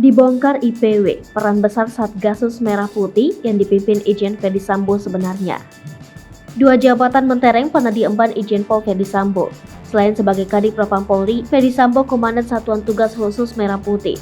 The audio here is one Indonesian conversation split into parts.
Dibongkar IPW, peran besar Satgasus Merah Putih yang dipimpin Irjen Ferdy Sambo sebenarnya. Dua jabatan mentereng pernah diemban Irjen Pol Ferdy Sambo. Selain sebagai Kadif Propam Polri, Ferdy Sambo Komandan Satuan Tugas Khusus Merah Putih.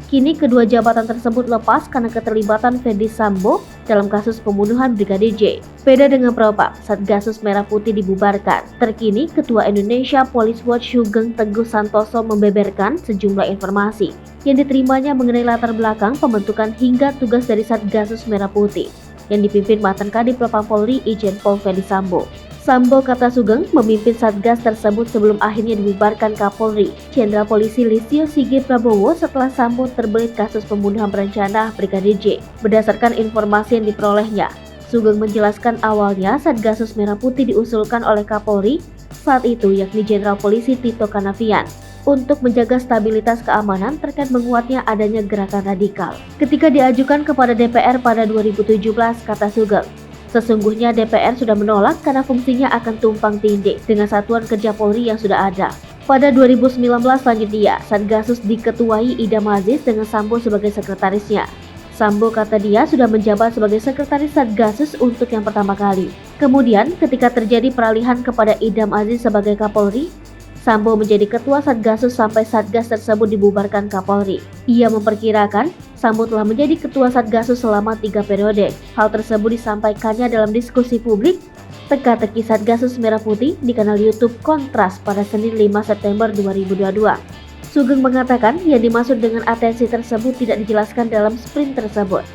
Kini kedua jabatan tersebut lepas karena keterlibatan Ferdy Sambo dalam kasus pembunuhan Brigadir J. Beda dengan Propam, Satgasus Merah Putih dibubarkan. Terkini, Ketua Indonesia Police Watch Sugeng Teguh Santoso membeberkan sejumlah informasi yang diterimanya mengenai latar belakang pembentukan hingga tugas dari Satgasus Merah Putih yang dipimpin mantan Kadif Propam Polri Irjen Pol Ferdy Sambo. Sambo, kata Sugeng, memimpin Satgas tersebut sebelum akhirnya dibubarkan Kapolri Jenderal Polisi Listio Sigit Prabowo setelah Sambo terbelit kasus pembunuhan berencana Brigadir J. Berdasarkan informasi yang diperolehnya, Sugeng menjelaskan awalnya Satgasus Merah Putih diusulkan oleh Kapolri saat itu, yakni Jenderal Polisi Tito Karnavian, untuk menjaga stabilitas keamanan terkait menguatnya adanya gerakan radikal. Ketika diajukan kepada DPR pada 2017, kata Sugeng, sesungguhnya DPR sudah menolak karena fungsinya akan tumpang tindih dengan satuan kerja Polri yang sudah ada. Pada 2019 lanjut dia, Satgasus diketuai Idam Aziz dengan Sambo sebagai sekretarisnya. Sambo, kata dia, sudah menjabat sebagai sekretaris Satgasus untuk yang pertama kali. Kemudian ketika terjadi peralihan kepada Idam Aziz sebagai Kapolri, Sambo menjadi ketua Satgasus sampai Satgas tersebut dibubarkan Kapolri. Ia memperkirakan Sambo telah menjadi ketua Satgasus selama 3 periode. Hal tersebut disampaikannya dalam diskusi publik teka-teki Satgasus Merah Putih di kanal YouTube Kontras pada Senin 5 September 2022. Sugeng mengatakan yang dimaksud dengan atensi tersebut tidak dijelaskan dalam sprint tersebut.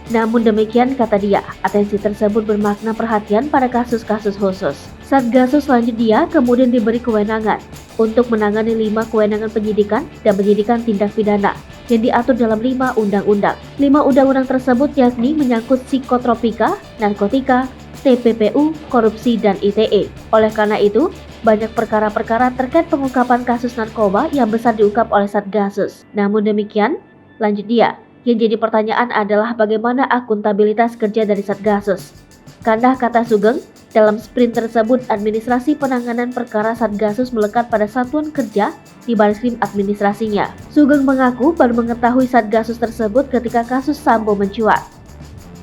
Namun demikian, kata dia, atensi tersebut bermakna perhatian pada kasus-kasus khusus. Satgasus, lanjut dia, kemudian diberi kewenangan untuk menangani 5 kewenangan penyidikan dan penyidikan tindak pidana yang diatur dalam 5 undang-undang. 5 undang-undang tersebut yakni menyangkut psikotropika, narkotika, TPPU, korupsi, dan ITE. Oleh karena itu, banyak perkara-perkara terkait pengungkapan kasus narkoba yang besar diungkap oleh Satgasus. Namun demikian, lanjut dia, yang jadi pertanyaan adalah bagaimana akuntabilitas kerja dari Satgasus. Karena, kata Sugeng, dalam sprint tersebut administrasi penanganan perkara Satgasus melekat pada satuan kerja di Bareskrim administrasinya. Sugeng mengaku baru mengetahui Satgasus tersebut ketika kasus Sambo mencuat.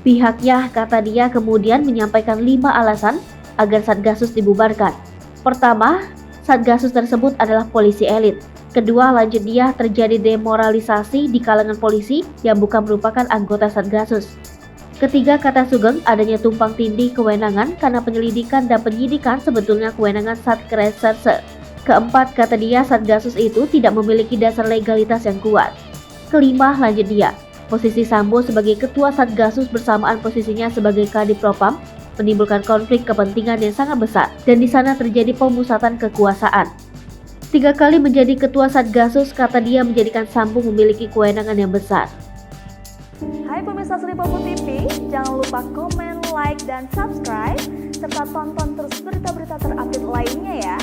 Pihaknya, kata dia, kemudian menyampaikan 5 alasan agar Satgasus dibubarkan. Pertama, Satgasus tersebut adalah polisi elit. Kedua, lanjut dia, terjadi demoralisasi di kalangan polisi yang bukan merupakan anggota Satgasus. Ketiga, kata Sugeng, adanya tumpang tindih kewenangan karena penyelidikan dan penyidikan sebetulnya kewenangan Satreserse. Keempat, kata dia, Satgasus itu tidak memiliki dasar legalitas yang kuat. Kelima, lanjut dia, posisi Sambo sebagai ketua Satgasus bersamaan posisinya sebagai Kadif Propam menimbulkan konflik kepentingan yang sangat besar dan di sana terjadi pemusatan kekuasaan. 3 kali menjadi ketua Satgasus, kata dia, menjadikan Sambo memiliki kewenangan yang besar. Hai pemirsa Sri Popo TV, jangan lupa komen, like, dan subscribe serta tonton terus berita-berita terupdate lainnya ya.